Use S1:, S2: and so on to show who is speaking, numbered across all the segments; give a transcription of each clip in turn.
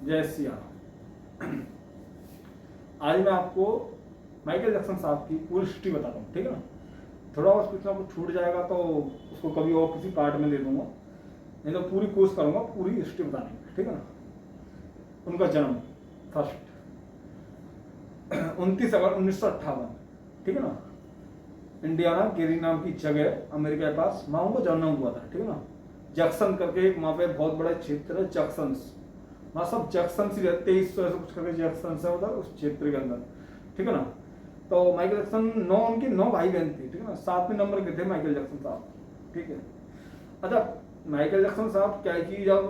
S1: जय सिया राम। आज मैं आपको माइकल जैक्सन साहब की पूरी हिस्ट्री बताता हूँ, ठीक है ना। थोड़ा बहुत कुछ ना कुछ छूट जाएगा तो उसको कभी और किसी पार्ट में दे दूंगा, नहीं तो पूरी कोशिश करूंगा पूरी हिस्ट्री बताने की, ठीक है ना। उनका जन्म फर्स्ट 29 अगस्त 1958, ठीक है ना। इंडियाना गेरी नाम की जगह अमेरिका के पास वहाँ उनको जन्म हुआ था, ठीक है ना। जैक्सन करके एक वहाँ पे बहुत बड़ा क्षेत्र है जैक्सन, वहाँ सब जैक्सन ही रहते, 2300 ऐसे कुछ करके जैक्सन है उधर उस क्षेत्र के अंदर, ठीक है ना। तो माइकल जैक्सन उनके 9 भाई बहन थे, ठीक है ना। 7वें नंबर के थे माइकल जैक्सन साहब, ठीक है। अच्छा, माइकल जैक्सन साहब क्या है कि जब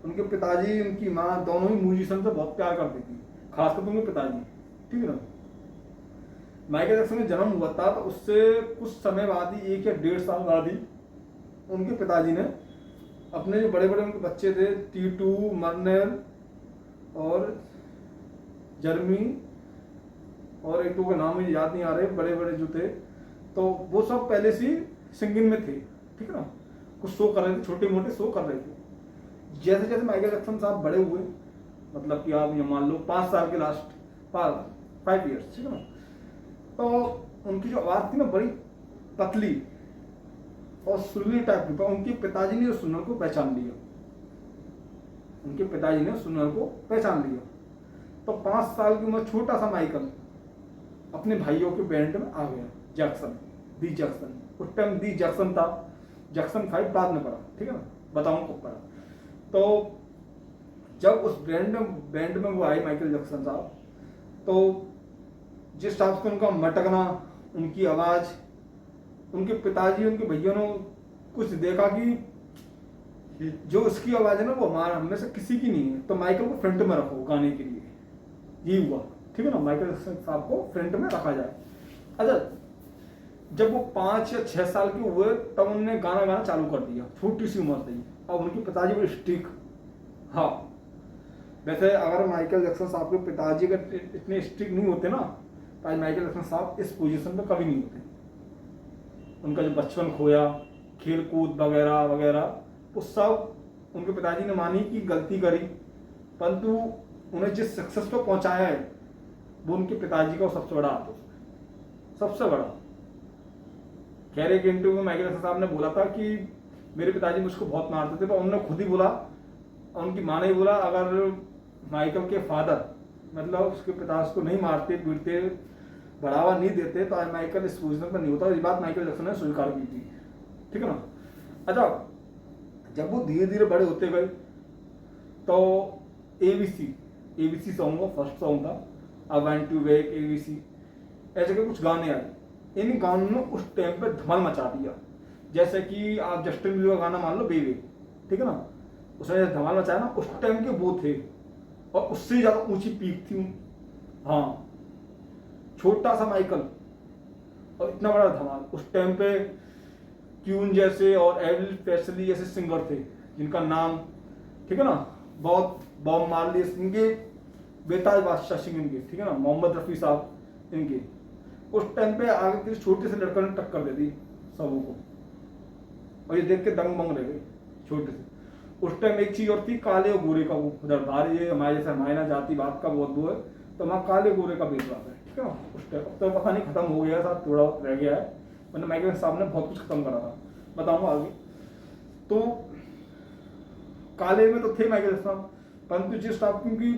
S1: उनके पिताजी उनकी माँ दोनों ही म्यूजिशियन से बहुत प्यार करती थी, खासकर उनके पिताजी, ठीक है ना। माइकल जैक्सन का जन्म हुआ था तो उससे कुछ समय बाद ही 1 या 1.5 साल बाद ही उनके पिताजी ने अपने जो बड़े बड़े उनके बच्चे थे, टीटू, मर्नेल और जर्मी और एक दो का नाम मुझे याद नहीं आ रहे, बड़े बड़े जो थे, तो वो सब पहले से सिंगिंग में थे, ठीक है ना। कुछ शो कर रहे थे, छोटे मोटे शो कर रहे थे। जैसे जैसे माइकल जैक्सन साहब बड़े हुए, मतलब कि आप ये मान लो 5 साल के लास्ट 5 ईयर्स, ठीक है ना। तो उनकी जो आवाज़ थी ना बड़ी पतली और सुरीली टाइप की, तो उनके पिताजी ने उस सुनर को पहचान लिया, उनके पिताजी ने सुनर को पहचान लिया। तो 5 साल की उम्र छोटा सा माइकल अपने भाइयों के बैंड में आ गया, जैक्सन, दी जैक्सन। उस टाइम दी जैक्सन था, जैक्सन 5 बाद में पड़ा, ठीक है ना, बताऊं कब पड़ा। तो जब उस बैंड में वो आए माइकल जैक्सन साहब, तो जिस हिसाब से उनका मटकना, उनकी आवाज़, उनके पिताजी उनके भैया ने कुछ देखा कि जो उसकी आवाज़ है ना वो हमारा हम में से किसी की नहीं है, तो माइकल को फ्रंट में रखो गाने के लिए। ये हुआ, ठीक है ना, माइकल जैक्सन साहब को फ्रंट में रखा जाए। अच्छा, जब वो 5 या 6 साल के हुए तब उन्होंने गाना गाना चालू कर दिया, छोटी सी उम्र से ही। अब उनके पिताजी बड़े स्ट्रिक्ट, हाँ, वैसे अगर माइकल जैक्सन साहब के पिताजी अगर इतने स्ट्रिक्ट नहीं होते ना तो आज माइकल जैक्सन साहब इस पोजीशन पे कभी नहीं होते। उनका जो बचपन खोया, खेल कूद वगैरह वगैरह, वो सब उनके पिताजी ने मानी कि गलती करी, परंतु उन्हें जिस सक्सेस पे पहुंचाया है वो उनके पिताजी का सबसे बड़ा हाथ है, सबसे बड़ा। खैर एक इंटरव्यू में माइकल जैक्सन साहब ने बोला था कि मेरे पिताजी मुझको बहुत मारते थे, पर उन्होंने खुद ही बोला, उनकी माँ ने ही बोला, अगर माइकल के फादर मतलब उसके पिता उसको नहीं मारते पीटते बढ़ावा नहीं देते तो आज माइकल इस पोजिशन पर नहीं होता। ये बात माइकल जैक्सन ने स्वीकार की थी, ठीक है ना। अच्छा, जब वो धीरे धीरे बड़े होते गए तो एबीसी सॉन्ग, फर्स्ट सॉन्ग था I want to wake ABC, ऐसे के कुछ गाने आए। इन गानों ने उस टाइम पे धमाल मचा दिया। जैसे कि आप जस्टिन बीबर का गाना मान लो बेबी, ठीक है ना, उसने धमाल मचाया ना, उस टाइम के वो थे और उससे ज्यादा ऊंची पीक थी। हाँ, छोटा सा माइकल और इतना बड़ा धमाल। उस टाइम पे क्यून जैसे और एल्विस प्रेस्ली जैसे सिंगर थे जिनका नाम, ठीक है ना, बहुत बॉब मार्ली इनके बेताज बादशाह सिंह इनके, ठीक है ना, मोहम्मद रफ़ी साहब इनके। उस टाइम पे आगे किसी छोटे से लड़के ने टक्कर दे दी सबों को और ये देख के दंग मंग रह गए छोटे से। उस टाइम एक चीज और थी, काले और गोरे का वो उधर बाहर, ये हमारे जैसे हमारे ना जाति बात का बहुत वो है, तो वहाँ काले गोरे का भेदभाव है, ठीक है ना। उस टाइम अब तो पता नहीं खत्म हो गया था, थोड़ा रह गया है, मैंने माइकल साहब ने बहुत कुछ खत्म करा था, बताऊंगा आगे। तो काले में तो थे माइकल साहब, परंतु जिस टाइप की उनकी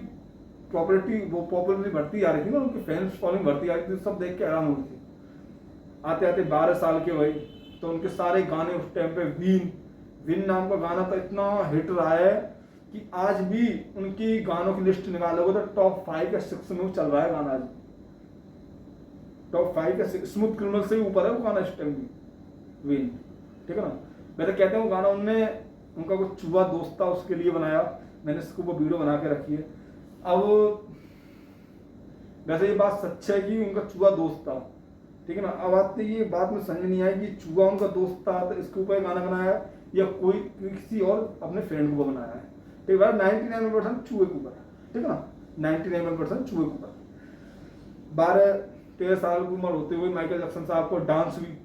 S1: पॉपुलरिटी बढ़ती आ रही थी ना, उनकी फैंस फॉलोइंग बढ़ती आ रही थी, सब देख के हैरान हो रही थी। आते आते 12 साल के हुए तो उनके सारे गाने उस टाइम पे विन नाम का गाना तो इतना हिट रहा है कि आज भी उनकी गानों की लिस्ट निकालोगे तो टॉप 5 या 6 में चल रहा है गाना। आज टॉप 5 या 6 स्मूथ क्रिमिनल से ही ऊपर है वो गाना इस टाइम भी, विन, ठीक है ना। मैं तो कहते हैं वो गाना उनने, उनका कुछ चूहा दोस्त था उसके लिए बनाया, मैंने इसको वो वीडियो बना के रखी है। अब वैसे ये बात सच है कि उनका चूहा दोस्त था, ठीक है ना। अब आते ये बात में समझ नहीं आई कि चूहा उनका दोस्त था तो इसके ऊपर गाना बनाया या कोई किसी और अपने फ्रेंड को बनाया है, ठीक है। 99% चूहे के ऊपर, ठीक है ना, 99% चूहे के ऊपर। 12-13 साल की उम्र होते हुए माइकल जैक्सन साहब को डांस भी,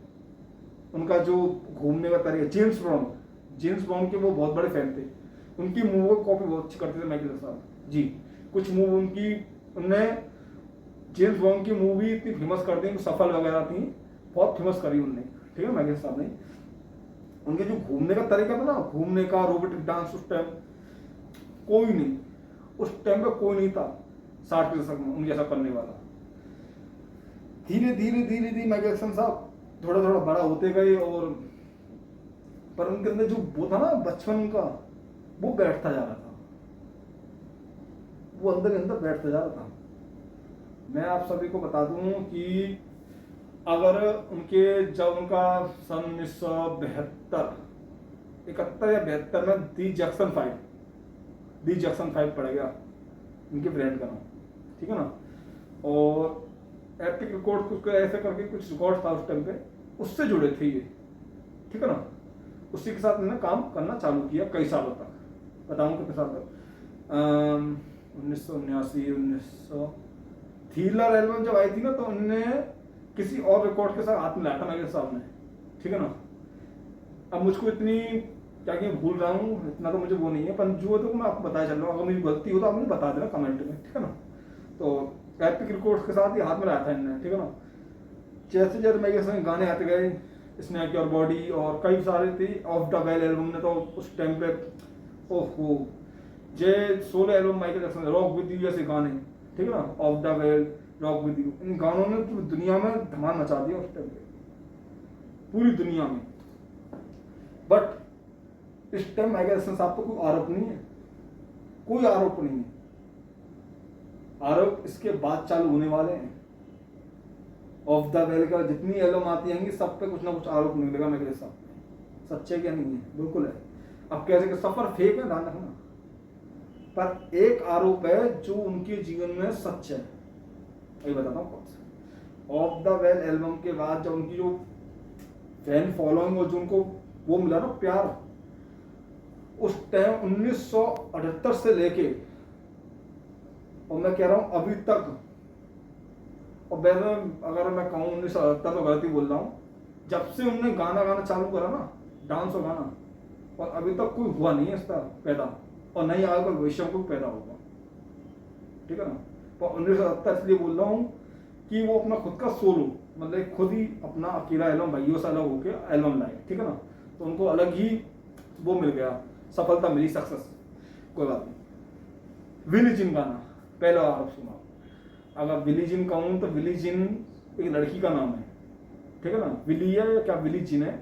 S1: उनका जो घूमने का तरीका, जेम्स ब्राउन के वो बहुत बड़े फैन थे। उनकी मूव को कॉपी बहुत अच्छी करते थे माइकल जैक्सन जी। कुछ मूव उनकी, उनने जेम्स बॉन्ड की मूवी इतनी फेमस कर दी, सफल वगैरह थी, बहुत फेमस करी उनने, ठीक है माइकल साहब ने। उनके जो घूमने का तरीका था ना, घूमने का रोबोटिक डांस, उस टाइम कोई नहीं, उस टाइम पे कोई नहीं था 60 के दशक में उनके ऐसा करने वाला। धीरे धीरे धीरे धीरे माइकल जैक्सन साहब थोड़ा थोड़ा बड़ा होते गए, और पर उनके अंदर जो वो था ना बचपन का, वो बैठता जा रहा था, वो अंदर ही अंदर बैठता जा रहा था। मैं आप सभी को बता दूं कि अगर उनके जब उनका सन 1972 71 या 72 में दी जैक्सन 5 पड़ गया उनके ब्रांड का नाम, ठीक है ना, और एपिक रिकॉर्ड कुछ ऐसे करके कुछ रिकॉर्ड था उस टाइम पे, उससे जुड़े थे ये, ठीक है ना। उसी के साथ मैंने काम करना चालू किया कई सालों तक, बताऊं कितने साल तक, 1979 1900 थ्रिलर एल्बम जब आई थी ना, तो उनने किसी और रिकॉर्ड के साथ हाथ मिलाया था माइकल साहब ने, ठीक है ना। अब मुझको इतनी क्या कि भूल रहा हूँ, इतना तो मुझे वो नहीं है, पर जो तो मैं आपको बताया चल रहा हूँ, अगर मेरी गलती हो तो आप मुझे बता देना कमेंट में, ठीक है ना। तो एपिक रिकॉर्ड्स के साथ ही हाथ मिलाया था इनने, ठीक है ना। जैसे जैसे माइकल साहब गाने आते गए, स्नैक योर बॉडी और कई सारे थी, ऑफ द वेल एल्बम ने तो उस टाइम पे ओहो, जे solo album Michael Jackson, rock with you जैसे गाने, ठीक है ना, off the wall, rock with you, इन गानों ने पूरी दुनिया में धमाल मचा दिया उस टाइम पे, पूरी दुनिया में। बट इस टाइम माइकल जैक्सन साहब पर कोई आरोप नहीं है, कोई आरोप नहीं है, आरोप इसके बाद चालू होने वाले हैं। ऑफ द वेल का जितनी एल्बम आती आएंगी सब पे कुछ ना कुछ आरोप निकलेगा माइकल साहब पे, सच्चे क्या नहीं है, बिल्कुल है। अब कैसे कि सफर फेक है, ध्यान रखना, पर एक आरोप है जो उनके जीवन में सच है, वही बताता हूँ कौन सा। ऑफ द वेल एल्बम के बाद जब उनकी जो फैन फॉलोइंग और जो उनको वो मिला ना प्यार, उस टाइम 1978 से लेके, और मैं कह रहा हूँ अभी तक, और वैसे अगर मैं कहूँ 1978 तो गलती बोल रहा हूँ, जब से उनने गाना चालू करा ना, डांस और गाना, और अभी तक कोई हुआ नहीं है इसका पैदा, और नहीं आएगा भविष्य में कोई पैदा होगा, ठीक है ना। तो 1970 इसलिए बोल रहा हूँ कि वो अपना खुद का सोलो, मतलब खुद ही अपना अकेला एल्बम, भाइयों से अलग होकर एल्बम लाए, ठीक है ना। तो उनको अलग ही वो मिल गया, सफलता मिली, सक्सेस, कोई बात नहीं। विली जिन गाना पहला आरोप सुना, अगर विली जिन कहूँ तो विली जिन एक लड़की का नाम है, ठीक है ना, विली है या क्या विली जिन है,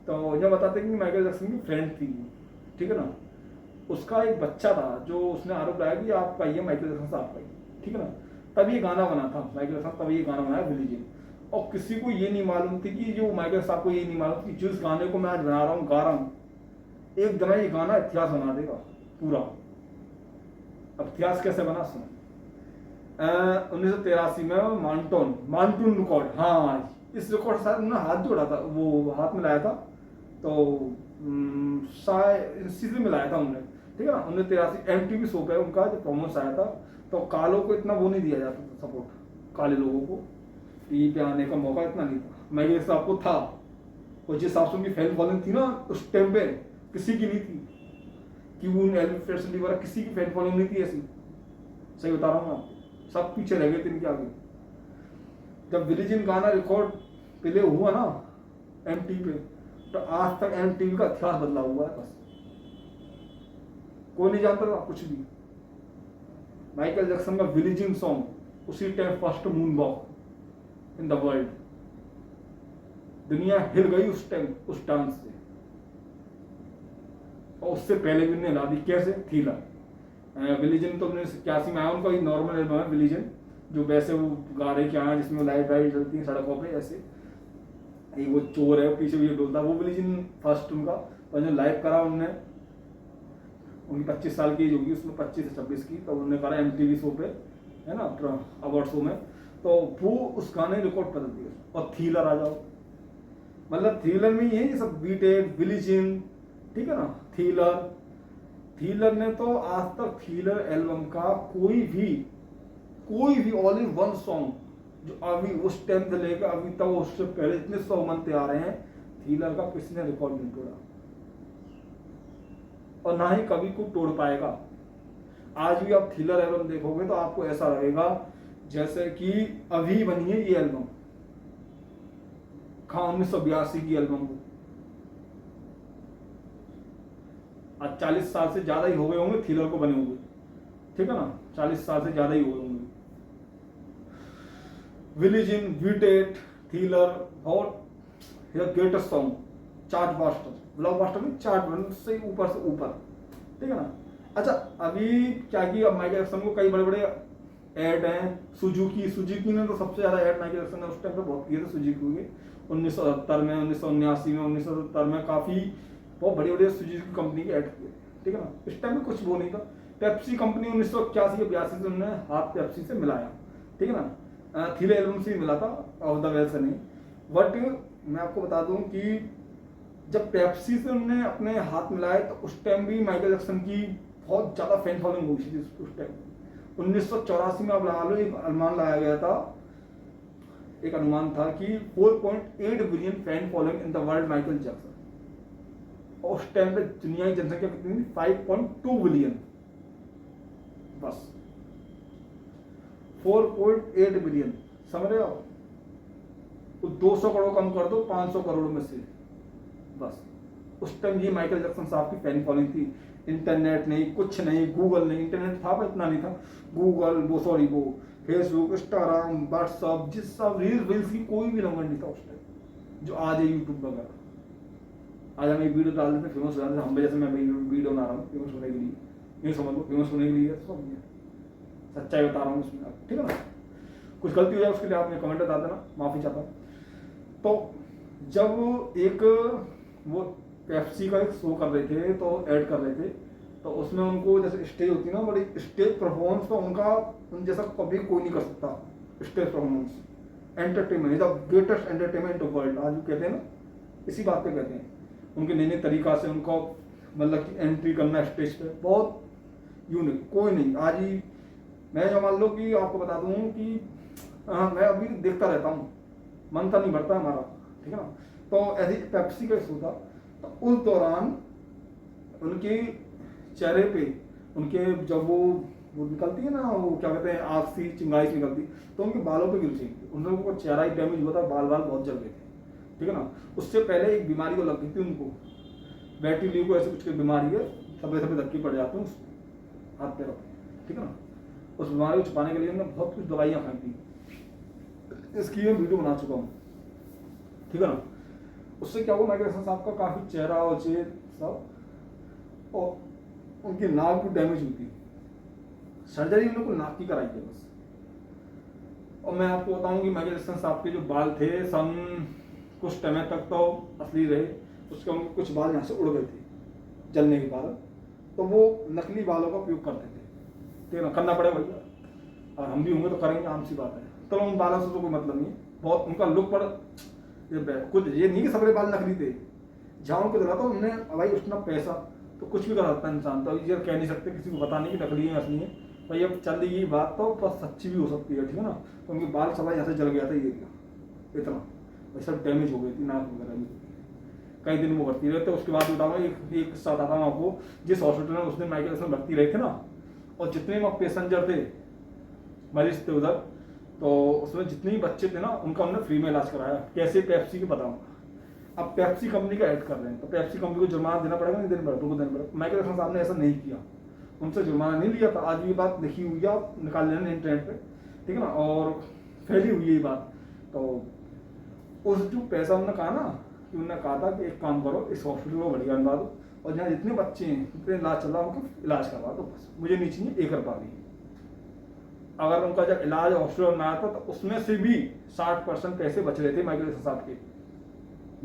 S1: तो जब बताते हैं कि माइकल जैक्सन की फ्रेंड थी, ठीक है ना, उसका एक बच्चा था जो उसने आरोप लगाया कि आपका ये माइकल जैक्सन साहब का ही, ठीक है ना। तब ये गाना बना था माइकल जैक्सन, तब ये गाना बनाया विली जिन, और किसी को ये नहीं मालूम थी कि जो माइकल साहब को ये नहीं मालूम कि जिस गाने को मैं आज बना रहा हूँ, गा रहा हूँ, एक दिन ये गाना इतिहास बना देगा पूरा। अब इतिहास कैसे बना सुनो, 1983 में मानटून रिकॉर्ड, हाँ इस रिकॉर्ड के साथ उन्होंने हाथ जोड़ा था, वो हाथ मिलाया था, तो शायद इसी से मिलाया था उन्होंने, ठीक है ना। 1983 MTV शो पे उनका जो प्रोमोस आया था, तो कालों को इतना वो नहीं दिया जाता था सपोर्ट, काले लोगों को टीवी पे आने का मौका इतना नहीं था, माइकल साहब को था, और जिस हिसाब से उनकी फैन फॉलोइंग थी ना उस टाइम पे, किसी की नहीं थी, कि वो एल्विस प्रेस्ली वगैरह किसी की फैन फॉलोइंग नहीं थी ऐसी, सही बता रहा हूँ मैं आपको, सब पीछे रह गए थे इनके आगे। जब विली जिन गाना रिकॉर्ड प्ले हुआ ना MTV पे, तो आज तक MTV का इतिहास बदला हुआ है, बस कोई नहीं जानता था कुछ भी। माइकल जैक्सन का विली जिन सॉन्ग उसी time first moon walk in the world, दुनिया हिल गई उस टाइम उस डांस से, और उससे पहले भी उन्हें ला दी, कैसे, थ्रिलर। विली जिन तो 1981 में आया, उनका एक नॉर्मल एल्बम है विली जिन, जो वैसे वो गा रहे क्या है, जिसमें लाइट वाइट चलती है सड़कों पे ऐसे, एक वो चोर है पीछे भी डोलता, वो विली जिन फर्स्ट उनका, और जो लाइव करा उनने, उनकी 25 साल की एज होगी उसमें, 25 से 26 की, तो उन्होंने करा MTV शो पे, है ना, अवार्ड शो में, तो वो उस गाने रिकॉर्ड बदल दिया। और थ्रिलर आ जाओ, मतलब थ्रिलर में ही है ये सब, बीटेड, विली जिन, ठीक है ना, थ्रिलर ने तो आज तक थ्रिलर एल्बम का कोई भी ऑल इन वन सॉन्ग जो अभी उस टाइम से लेकर अभी तक, उससे पहले इतने सॉन्ग बनते आ रहे हैं, थ्रिलर का किसी ने रिकॉर्ड नहीं तोड़ा, और ना ही कभी को तोड़ पाएगा। आज भी आप थ्रिलर एल्बम देखोगे तो आपको ऐसा लगेगा जैसे कि अभी बनी है ये एल्बम, कहा 1982 की एल्बम को। आज 40 साल से ज्यादा ही हो गए होंगे थ्रिलर को बने हुए, ठीक है ना, 40 साल से ज्यादा ही हो गए होंगे। विलिजिन, वीटेट, थ्रिलर और greatest song, chart bastard, blockbuster में चार्ट वन से ऊपर, ठीक है ना। अच्छा, अभी क्या कि अब माइकल जैक्सन को कई बड़े बड़े ऐड हैं। सुजुकी ने तो सबसे ज्यादा ऐड माइकल जैक्सन ने उस टाइम पे बहुत किए थे सुजुकी के, 1970 में, 1979 में, 1970 में काफी बहुत बड़ी बड़ी सुजुकी कंपनी के ऐड किए, ठीक है ना। इस टाइम में कुछ वो नहीं था। पेप्सी कंपनी 1981 या 82 से उन्होंने हाथ पेप्सी से मिलाया, ठीक है ना। थ्रिलर एल्बम से ही मिला था, ऑफ द वेल से नहीं। बट मैं आपको बता दूं कि जब पेप्सी से उन्होंने अपने हाथ मिलाए तो उस टाइम भी माइकल जैक्सन की बहुत ज्यादा फैन फॉलोइंग हुई थी उस टाइम। 1984 में, अब लगा लो, एक अनुमान लगाया गया था, एक अनुमान था कि 4.8 billion fan following in the world Michael Jackson. और उस टाइम पे दुनिया की जनसंख्या कितनी थी? 5.2 बिलियन, बस 4.8 बिलियन, समझ रहे हो आप? तो 200 करोड़ कम कर दो 500 करोड़ में से, बस उस टाइम ये माइकल जैक्सन साहब की फैन फॉलोइंग थी। इंटरनेट नहीं, कुछ नहीं, गूगल नहीं, इंटरनेट था पर इतना नहीं था। गूगल वो फेसबुक, इंस्टाग्राम, व्हाट्सअप, जिस सब रील्स की कोई भी नंबर नहीं था उस टाइम जो आज है यूट्यूब वगैरह। आज हम एक वीडियो डाल देते फेमस हो जाते, हम जैसे मैं वीडियो बना रहा हूँ फेमस होने के लिए, ये समझ लो फेमस होने के लिए, सच्चाई बता रहा हूँ इसमें, ठीक है ना। कुछ गलती हो जाए उसके लिए आप कमेंट बता देना, माफी चाहता हूँ। तो जब एक वो पेप्सी का एक शो कर रहे थे, तो ऐड कर रहे थे, तो उसमें उनको जैसे स्टेज होती है ना, बड़ी स्टेज परफॉर्मेंस तो उन जैसा कभी कोई नहीं कर सकता। Stage performance entertainment, the greatest entertainment of world, आज कहते हैं ना, इसी बात पे कहते हैं। उनके नए नए तरीका से उनको मतलब कि एंट्री करना स्टेज पे बहुत यूनिक, कोई नहीं। आज ही मैं जो मान लो कि आपको बता दूं कि मैं अभी देखता रहता हूँ, मन तो नहीं भरता हमारा, ठीक है ना। तो ऐसी पेप्सी का शो था, तो उस दौरान उनके चेहरे पे, उनके जब वो निकलती है ना, वो क्या कहते हैं, आग सी चिंगारी सी निकलती, तो उनके बालों पे गिर रही थी। उन लोगों को चेहरा ही डैमेज हुआ था, बाल बहुत जल गए थे, ठीक है ना। उससे पहले एक बीमारी को लग गई थी उनको, बैटरी लीव को ऐसे कुछ बीमारी है, सफेद धक्के पड़ जाते हैं हाथ पैरों पे, ठीक है ना। उस बीमारी को छुपाने के लिए उन्होंने बहुत कुछ दवाइयाँ खाई थी, इसकी मैं वीडियो बना चुका हूँ, ठीक है ना। उससे क्या हुआ, माइकल जैक्सन साहब का काफी चेहरा और चेहरे सब, और उनकी नाक भी डैमेज हुई थी। सर्जरी उन लोग को नाक की कराई थी बस। और मैं आपको बताऊं कि माइकल जैक्सन साहब के जो बाल थे, सन कुछ समय तक तो असली रहे, उसके उनके कुछ बाल यहाँ से उड़ गए थे जलने के कारण, तो वो नकली बालों का उपयोग करते थे, ठीक है ना। करना पड़ेगा भैया, और हम भी होंगे तो करेंगे, आम सी बात है। तो उन बालों से तो कोई मतलब नहीं है, बहुत उनका लुक पर कुछ ये नहीं कि सबके बाल नकली थे, जहाँ उनको लगा था उन्होंने भाई उतना पैसा तो कुछ भी कर सकता है इंसान, तो ये कह नहीं सकते किसी को पता नहीं कि नकली है असली है भाई। अब चल रही बात तो बस सच्ची भी हो सकती है, ठीक है ना। तो उनके बाल सवाई यहाँ से जल गया था, ये इतना भाई सब डैमेज हो गई थी, नाक वगैरह भी कई दिन वो भर्ती रहे थे। उसके बाद बताऊँगा एक किस्सा बताता हूँ आपको, जिस हॉस्पिटल में उस दिन माइकल जैक्सन भर्ती रहे थे ना, और जितने वहाँ पैसेंजर थे, मरीज थे उधर, तो उसमें जितने भी बच्चे थे ना, उनका उन्होंने फ्री में इलाज कराया। कैसे? पेप्सी के बताऊँगा। अब पेप्सी कंपनी का ऐड कर रहे हैं, तो पेप्सी कंपनी को जुर्माना देना पड़ेगा, नहीं देना पड़ेगा, उनको देना पड़ेगा। माइकल जैक्सन साहब ने ऐसा नहीं किया, उनसे जुर्माना नहीं लिया था। आज भी ये बात लिखी हुई है, आप निकाल लेना इंटरनेट पे, ठीक है ना, और फैली हुई है ये बात। तो उस जो पैसा उन्होंने कहा ना, कि उन्होंने कहा था कि एक काम करो, इस हॉस्पिटल को बढ़िया बनवा दो, और जहाँ जितने बच्चे हैं, जितने इलाज चल रहा है, उनको इलाज करवा दो, बस मुझे नहीं चाहिए 1 रुपया भी। अगर उनका जब इलाज हॉस्पिटल में आया था, तो उसमें से भी 60% पैसे बच रहे थे माइकल जैक्सन साहब के,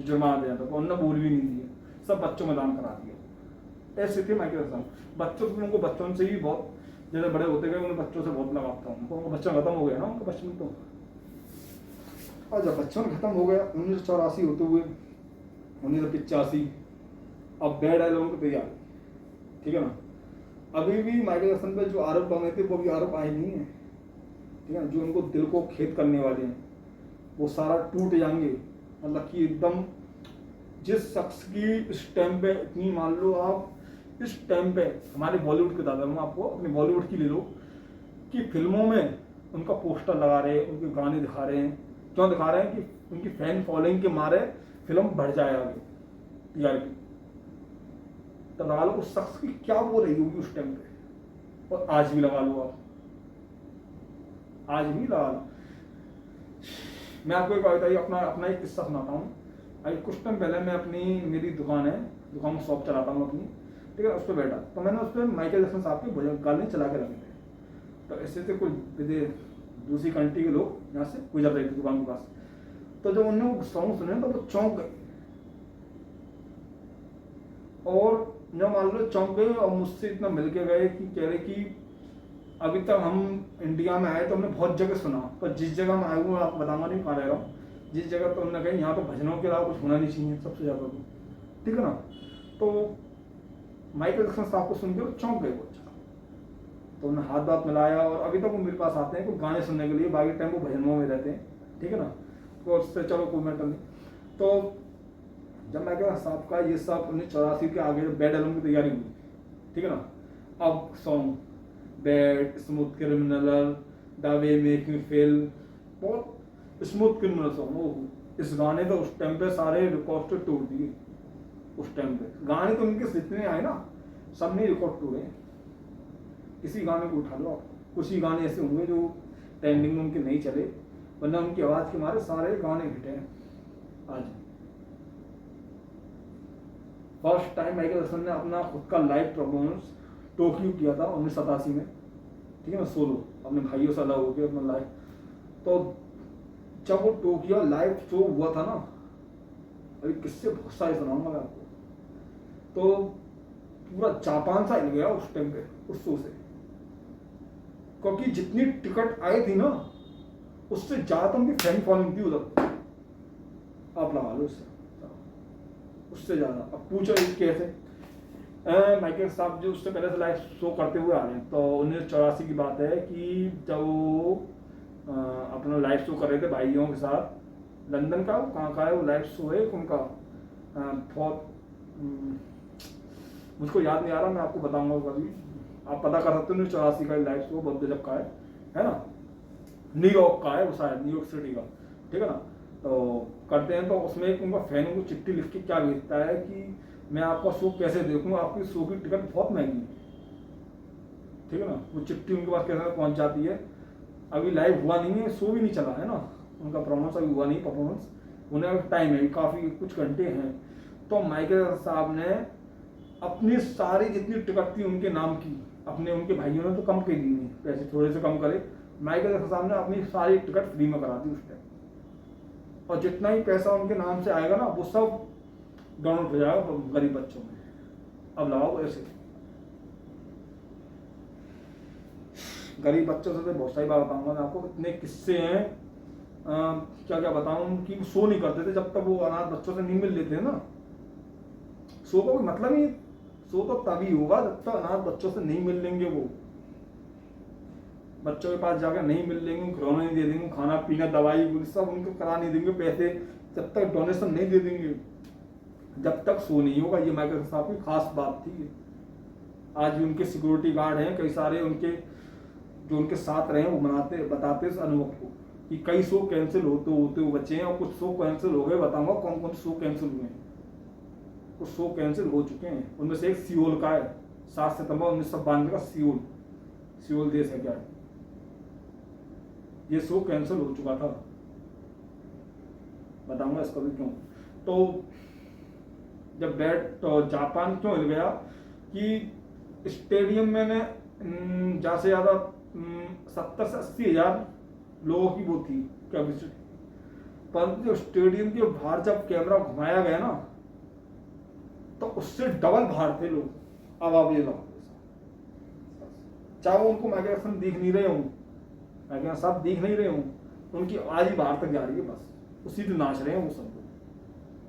S1: जुर्माना दिया था, तो उन्होंने बोल भी नहीं दिया, सब बच्चों में दान करा दिया। ऐसे थे माइकल जैक्सन। बच्चों को, उनको बच्चों से ही बहुत, जैसे बड़े होते गए, उन्हें बच्चों से बहुत लगाव था उनको। उनका बच्चन खत्म हो गया ना, उनका बचपन तो, और जब बच्चन खत्म हो गया 1984 होते हुए 1985, अब बैड एल्बम को तैयार, ठीक है ना। अभी भी माइकल जैक्सन पे जो आरोप बने थे, वो भी आरोप आए नहीं है, ठीक है ना। जो उनको दिल को खेद करने वाले हैं, वो सारा टूट जाएंगे। मतलब कि एकदम जिस शख्स की इस टाइम पे इतनी, मान लो आप इस टाइम पे हमारे बॉलीवुड के दादा, मैं आपको अपने बॉलीवुड की ले लो कि फिल्मों में उनका पोस्टर लगा रहे हैं, उनके गाने दिखा रहे हैं। क्यों दिखा रहे हैं? कि उनकी फैन फॉलोइंग के मारे फिल्म बढ़ जाए आगे, टीआरपी। तो लगा लो उस शख्स की क्या वो रही होगी उस टाइम पे, और आज भी लगा लो आप, आज भी लगा लो। मैं आपको एक बताइए, अपना अपना एक किस्सा सुनाता हूँ। अभी कुछ टाइम पहले मैं मेरी दुकान है, दुकान में शॉप चलाता हूँ अपनी, ठीक है, उस पर बैठा तो मैंने उस पर माइकल जैक्सन साहब के गाने चला के रखे थे। तो ऐसे थे कोई दूसरी कंट्री के लोग यहाँ से गुजर रहे थे दुकान के पास। तो जब उन्होंने वो सॉन्ग सुने तो वो चौंक गए, और जब मान लो चौंक गए और मुझसे इतना मिल के गए कि कह रहे कि अभी तक हम इंडिया में आए तो हमने बहुत जगह सुना, पर जिस जगह मैं आया हूँ आपको बताऊंगा नहीं कहाँ रह रहा हूँ, जिस जगह तो उन्होंने कही यहाँ तो भजनों के अलावा कुछ होना नहीं चाहिए सबसे ज़्यादा तो, ठीक है ना। तो माइकल जैक्सन साहब को सुन के चौंक गए बहुत ज़्यादा। तो उन्होंने हाथ बात मिलाया, और अभी तक वो मेरे पास आते हैं कुछ गाने सुनने के लिए, बाकी टाइम वो भजनों में रहते हैं, ठीक है ना। तो उससे चलो कोई मैटर नहीं। तो जब माइकल साहब का ये सब 1984 के आगे बैड एल्बम की तैयारी हुई, ठीक है ना, अब song bad, smooth criminal, the way make me feel, बहुत स्मूथ क्रिमिनल सॉन्ग। वो इस गाने तो उस टाइम पे सारे रिकॉर्ड तोड़ दिए। उस टाइम पे गाने तो उनके जितने आए ना, सब ने रिकॉर्ड तोड़े। किसी गाने को उठा लो आप, कुछ ही गाने ऐसे होंगे जो ट्रेंडिंग में उनके नहीं चले, वरना उनकी आवाज़ के मारे सारे गाने हिट हैं आज। फर्स्ट टाइम माइकल जैक्सन ने अपना खुद का लाइव परफॉर्मेंस टोक्यो किया था 1987 में, ठीक है ना, सोलो अपने भाइयों से अलग होकर अपना लाइव। तो जब वो टोक्यो लाइव शो हुआ था ना, अभी किससे बहुत सारे सुनाऊंगा मैं आपको, तो पूरा जापान सा हिल गया उस टाइम पे उस शो से, क्योंकि जितनी टिकट आई थी ना उससे ज्यादा उनकी फैन फॉलोइंग थी उधर। आप लगा लो उससे ज्यादा। अब पूछो कैसे? माइकल साहब जो उससे पहले से लाइव शो करते हुए आ रहे हैं, तो 1984 की बात है कि जब वो अपना लाइव शो कर रहे थे भाइयों के साथ, लंदन का कहाँ का है वो लाइव शो है उनका, बहुत मुझको याद नहीं आ रहा, मैं आपको बताऊंगा कभी, आप पता कर सकते हो। 1984 का लाइव शो बहुत गजब का है ना, न्यूयॉर्क का है वो, शायद न्यूयॉर्क सिटी का, ठीक है ना। तो करते हैं, तो उसमें एक उनका फैन को चिट्ठी लिख के क्या भेजता है कि मैं आपका शो कैसे देखूँ, आपकी शो की टिकट बहुत महंगी है, ठीक है ना। वो चिट्ठी उनके पास कैसे पहुंच जाती है, अभी लाइव हुआ नहीं है, शो भी नहीं चला है ना, उनका परफॉर्मेंस अभी हुआ नहीं, परफॉर्मेंस होने का टाइम है, काफ़ी कुछ घंटे हैं। तो माइकल साहब ने अपनी सारी जितनी टिकट थी उनके नाम की, अपने उनके भाइयों ने तो कम के दी नहीं, पैसे थोड़े से कम करे, माइकल साहब ने अपनी सारी टिकट फ्री में करा दी उस टाइम, और जितना ही पैसा उनके नाम से आएगा ना वो सब डाउनलोड हो जाएगा गरीब बच्चों में। अब लगाओ ऐसे गरीब बच्चों से तो बहुत सारी बात बताऊंगा मैं आपको, इतने किस्से हैं, क्या क्या बताऊं कि वो सो नहीं करते थे जब तक वो अनाथ बच्चों से नहीं मिल लेते हैं ना। सो का कोई मतलब ही, सो तो तभी होगा जब तक अनाथ बच्चों से नहीं मिल लेंगे, वो बच्चों के पास जाकर नहीं मिल लेंगे, खिलौने नहीं दे देंगे, खाना पीना दवाई सब उनको करा नहीं देंगे, पैसे जब तक डोनेशन नहीं दे देंगे, जब तक सो नहीं होगा। ये माइकल साहब की खास बात थी। आज भी उनके सिक्योरिटी गार्ड हैं कई सारे, उनके जो उनके साथ रहे वो बताते इस अनुभव को कि कई शो कैंसिल होते हुए बचे हैं, और कुछ शो कैंसिल हो गए। बताऊंगा कौन कौन शो कैंसिल हुए हैं। कुछ शो कैंसिल हो चुके हैं, उनमें से एक सियोल का है, 7 सितंबर 1992 का सियोल देश है क्या, ये शो कैंसिल हो चुका था। बताऊंगा इसका भी क्यों। तो जब तो जापान क्यों हिल गया कि स्टेडियम में ज्यादा से ज्यादा 70 से 80 हजार लोगों की वो थी कैपेसिटी, परंतु जो स्टेडियम के बाहर जब कैमरा घुमाया गया ना तो उससे डबल बाहर थे लोग। अब आप ये लो, चाहे उनको माइकल जैक्सन दिख नहीं रहे हूँ, माइकल साहब दिख नहीं रहे हूँ, उनकी आवाज ही बाहर तक जा रही है, बस उसी से नाच रहे हैं वो सब।